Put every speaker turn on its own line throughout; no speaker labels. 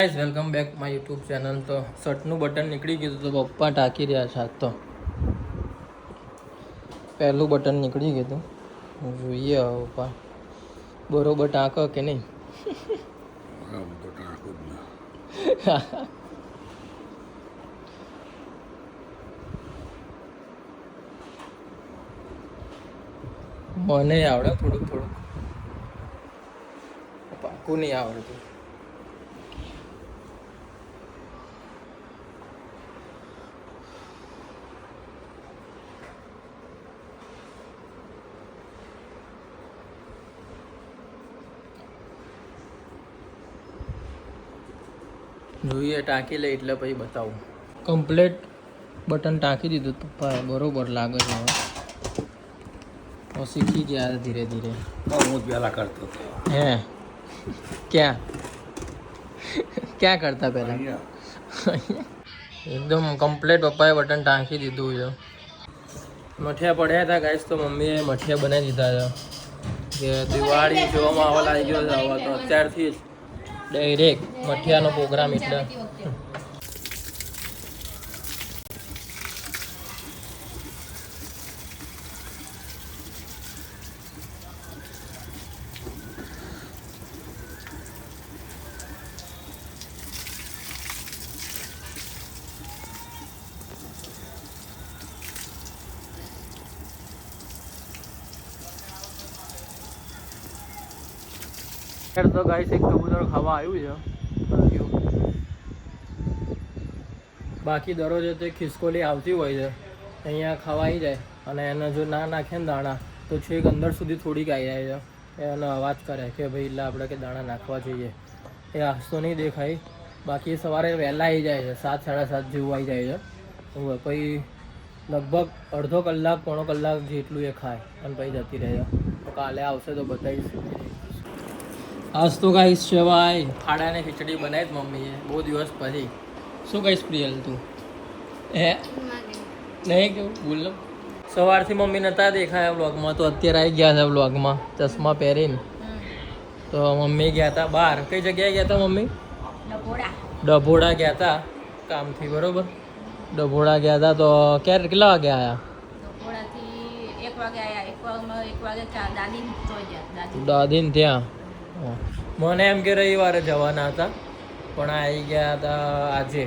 Guys welcome back my YouTube channel. તો શર્ટનું button નીકળી ગયું તો પપ્પા ટાંકી રહ્યા છે. તો પહેલું બટન નીકળી ગયું હતું. જોઈએ હવે પપ્પા બરોબર ટાંકો કે નહીં. મને આવડે થોડુંક પાકું નહીં આવડતું. જોઈએ ટાંકી લે એટલે પછી બતાવું. કમ્પ્લેટ બટન ટાંકી દીધું પપ્પાએ. બરોબર લાગે છે હવે. શીખી ગયા ધીરે ધીરે.
હું જ પહેલાં કરતો હતો.
હે ક્યાં કરતા પહેલા? એકદમ કમ્પ્લેટ પપ્પાએ બટન ટાંકી દીધું છે. મઠિયા પડ્યા હતા ગાઈસ, તો મમ્મીએ મઠિયા બનાવી દીધા છે. કે દિવાળી જોવામાં આવવા લાગી ગયો છે હવે તો. અત્યારથી જ ડાયરેક્ટ મઠિયાનો પ્રોગ્રામ. એટલે તો ગાઈસ એક કબૂતર ખાવા આવ્યું છે. બાકી દરરોજ તો ખિસકોલી આવતી હોય છે, અહીંયા ખાવા આવી જાય. અને એને જો ના નાખે ને દાણા તો છેક અંદર સુધી થોડીક આવી જાય છે. એનો અવાજ કરે કે ભાઈ એટલે આપણે કે દાણા નાખવા જોઈએ. એ હસતો નહીં દેખાય. બાકી સવારે વહેલા આવી જાય છે, 7 સાડા 7 જેવું આવી જાય છે. પછી લગભગ અડધો કલાક પોણો કલાક જેટલું એ ખાય અને પછી જતી રહે છે. તો કાલે આવશે તો બતાવીશ. આજ તો ગાઈસ સેવાય ફાડાને ખીચડી બનાવી મમ્મીએ બહુ દિવસ પછી. શું કહીશ પ્રિયલ તું? હે નહીં કેવું બોલ. સવારથી મમ્મી નહોતા દેખાયા વ્લોગમાં, તો અત્યારે આવી ગયા છે વ્લોગમાં ચશ્મા પહેરીને. તો મમ્મી ગયા હતા બહાર. કઈ જગ્યાએ ગયા હતા મમ્મી? ડભોડા ગયા હતા કામથી. બરોબર, ડભોડા ગયા હતા. તો ક્યારે કેટલા વાગે આવ્યા? દાદીને ત્યાં. મને એમ કે રવિવારે જવાના હતા પણ આવી ગયા હતા આજે.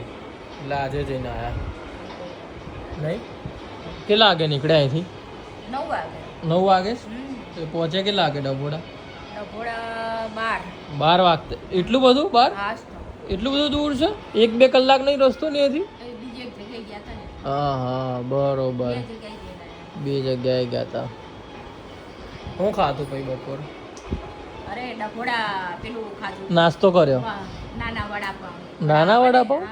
એટલે આજે જઈને આવ્યા. નહીં કેટલા વાગે નીકળ્યા અહીંથી? 9 વાગે. તો પહોંચે કેટલા વાગે ડભોડા? 12 વાગતે. એટલું બધું? 12? એટલું બધું દૂર છે? 1-2 કલાક નહીં રસ્તો નહીં હતી? હા બરોબર. 2 જગ્યાએ ગયા હતા. શું ખાધું પછી બપોરે? નાસ્તો કર્યો? નાના વડાપાવ.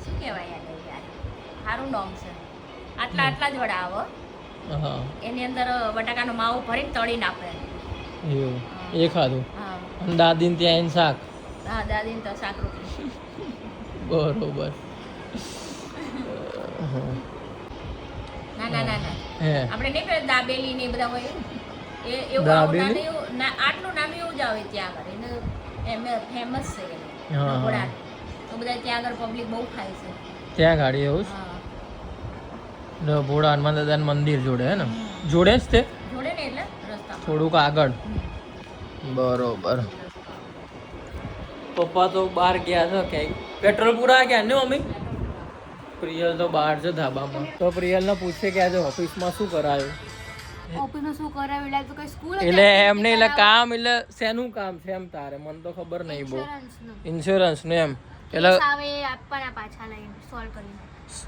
શું કહેવાય યાર, સારું નામ છે. આટલા જ વડા આવે.
હા,
એની અંદર બટાકાનો માવો ભરીને તળીને આપે.
એવું એ ખાધું. અને દાદીને ત્યાં શાક?
હા, દાદીને તો શાક રોટલી.
બરોબર.
ના આપણે નહીં પેલા દાબેલી ને બધા હોય એવું આટલું નામ એવું જ આવે ત્યાં આગળ. એને ફેમસ છે ઢોકળા. તો બધા ત્યાં આગળ પબ્લિક બહુ ખાય છે
ત્યાં ગાડી. એવું ડભોડા હનુમાન દાદાનું મંદિર જોડે હે ને? જોડે જ તે?
જોડે ને એટલે રસ્તા
થોડુંક આગળ. બરોબર. પપ્પા તો બહાર ગયા છે ક્યાંક. પેટ્રોલ પૂરા ગયા ને મમ્મી? પ્રિયલ તો બહાર છે ધાબામાં. તો પ્રિયલને પૂછે કે આજે ઓફિસમાં શું કરાયું?
ઓફિસમાં શું કરાવ્યું એટલે તો કઈ સ્કૂલ
એટલે એમ નહીં, એટલે કામ એટલે શેનું કામ છે એમ તારે? મને તો ખબર નહીં બહુ. ઇન્સ્યોરન્સનું એમ? એટલે
આવે આપવાના પાછા લઈને સોલ્વ કરીને.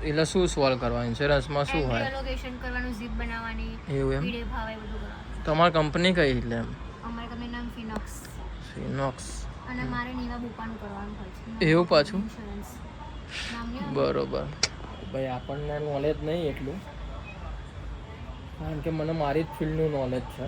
એટલે શું સોલ્વ કરવા? ઇન્સ્યોરન્સમાં શું હોય?
લોકેશન કરવાનું, ઝીપ બનાવવાની,
એવું એમ?
પીડીએફ આવે બધું કરવાનું.
તમારી કંપની કઈ? એટલે એમ
અમારી કંપની નામ ફિનોક્સ.
ફિનોક્સ.
અને મારે નીવા બુપાનું કરવાનું હોય છે.
એવું પાછું?
ઇન્સ્યોરન્સ નામ
બરોબર. ભાઈ આપણને નોલેજ નહીં એટલું, કારણ કે મને મારી જ ફિલ્ડનું નોલેજ છે.